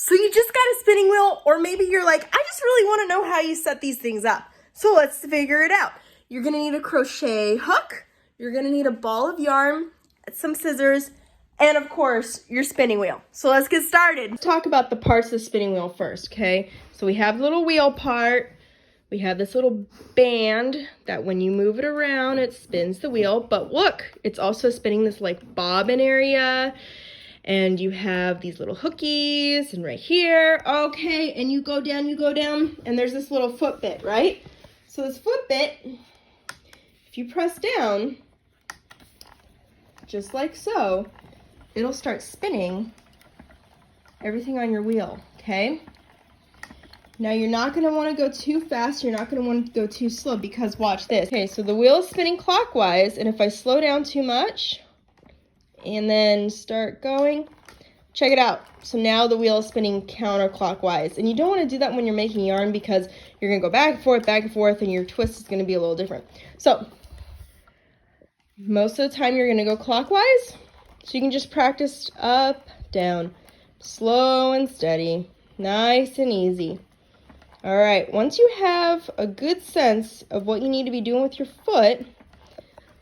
So you just got a spinning wheel, or maybe you're like, I just really want to know how you set these things up. So let's figure it out. You're gonna need a crochet hook, you're gonna need a ball of yarn, some scissors, and of course, your spinning wheel. So let's get started. Let's talk about the parts of the spinning wheel first, okay? So we have the little wheel part, we have this little band that when you move it around, it spins the wheel, but look, it's also spinning this like bobbin area. And you have these little hookies and right here, okay, and you go down, and there's this little foot bit, right? So this foot bit, if you press down, just like so, it'll start spinning everything on your wheel, okay? Now you're not gonna wanna go too fast, you're not gonna wanna go too slow because watch this. Okay, so the wheel is spinning clockwise, and if I slow down too much, and then start going, check it out. So now the wheel is spinning counterclockwise, and you don't want to do that when you're making yarn because you're going to go back and forth, and your twist is going to be a little different. So most of the time you're going to go clockwise, so you can just practice up, down, slow and steady, nice and easy. All right, once you have a good sense of what you need to be doing with your foot,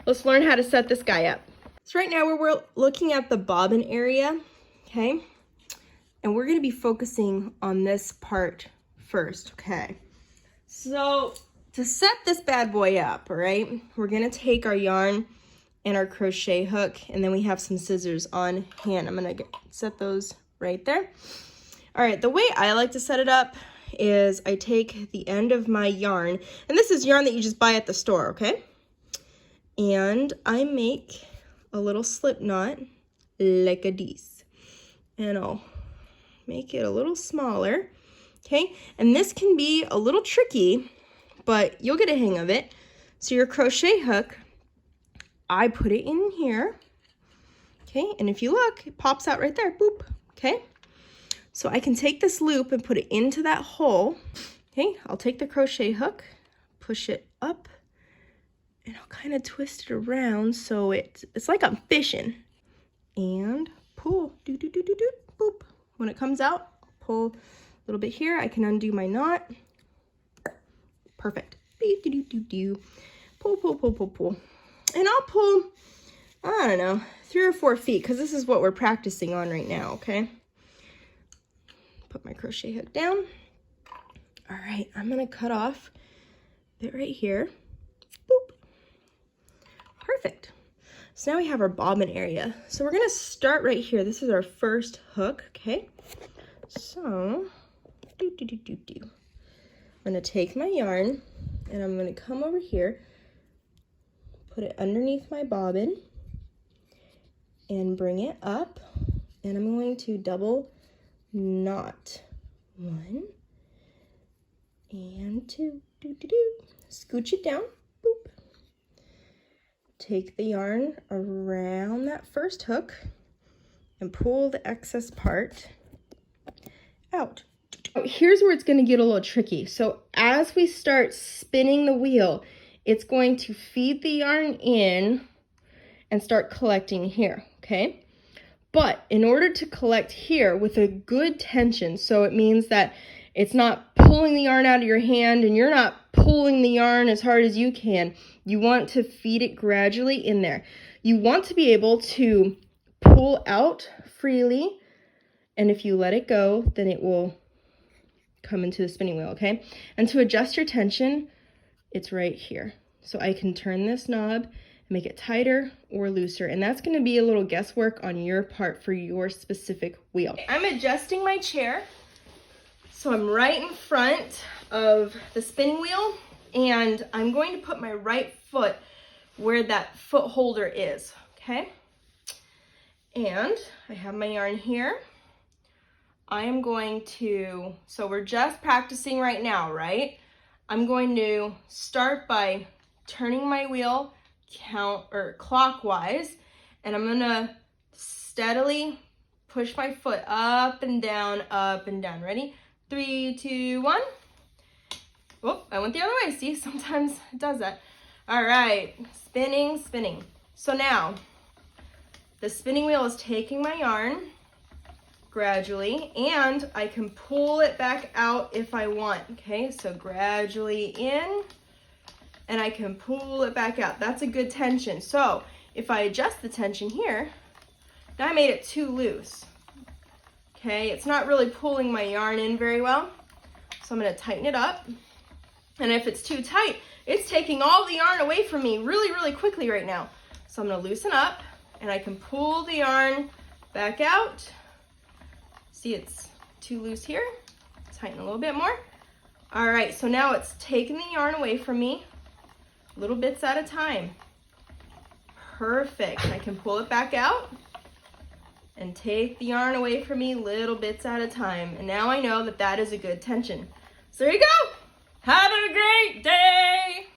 let's learn how to set this guy up. So right now we're looking at the bobbin area, okay? And we're gonna be focusing on this part first, okay? So to set this bad boy up, all right, we're gonna take our yarn and our crochet hook, and then we have some scissors on hand. I'm gonna set those right there. All right, the way I like to set it up is I take the end of my yarn, and this is yarn that you just buy at the store, okay? And I make a little slip knot like a this, and I'll make it a little smaller, okay? And this can be a little tricky, but you'll get a hang of it. So your crochet hook, I put it in here, okay? And if you look, it pops out right there, boop, okay? So I can take this loop and put it into that hole, okay? I'll take the crochet hook, push it up, and I'll kind of twist it around so it's like I'm fishing. And pull, boop. When it comes out, I'll pull a little bit here. I can undo my knot. Perfect. Pull. And I'll pull, I don't know, 3 or 4 feet, because this is what we're practicing on right now, okay? Put my crochet hook down. All right, I'm gonna cut off a bit right here. Boop. Perfect. So now we have our bobbin area. So we're gonna start right here. This is our first hook, okay? So, I'm gonna take my yarn and I'm gonna come over here, put it underneath my bobbin and bring it up, and I'm going to double knot 1 and 2, scooch it down, boop. Take the yarn around that first hook and pull the excess part out. Here's where it's going to get a little tricky. So as we start spinning the wheel, it's going to feed the yarn in and start collecting here, okay? But in order to collect here with a good tension, so it means that it's not pulling the yarn out of your hand and you're not pulling the yarn as hard as you can. You want to feed it gradually in there. You want to be able to pull out freely, and if you let it go, then it will come into the spinning wheel, okay? And to adjust your tension, it's right here. So I can turn this knob and make it tighter or looser, and that's gonna be a little guesswork on your part for your specific wheel. I'm adjusting my chair, so I'm right in front of the spinning wheel, and I'm going to put my right foot where that foot holder is, okay? And I have my yarn here. I am going to, so we're just practicing right now, right? I'm going to start by turning my wheel clockwise, and I'm gonna steadily push my foot up and down, Ready? 3, 2, 1. Oh, I went the other way. See, sometimes it does that. All right, spinning. So now the spinning wheel is taking my yarn, gradually, and I can pull it back out if I want. Okay, so gradually in, and I can pull it back out. That's a good tension. So if I adjust the tension here, now I made it too loose. Okay, it's not really pulling my yarn in very well. So I'm going to tighten it up. And if it's too tight, it's taking all the yarn away from me really, really quickly right now. So I'm going to loosen up, and I can pull the yarn back out. See, it's too loose here. Tighten a little bit more. All right, so now it's taking the yarn away from me, little bits at a time. Perfect. I can pull it back out and take the yarn away from me little bits at a time. And now I know that that is a good tension. So there you go. Have a great day.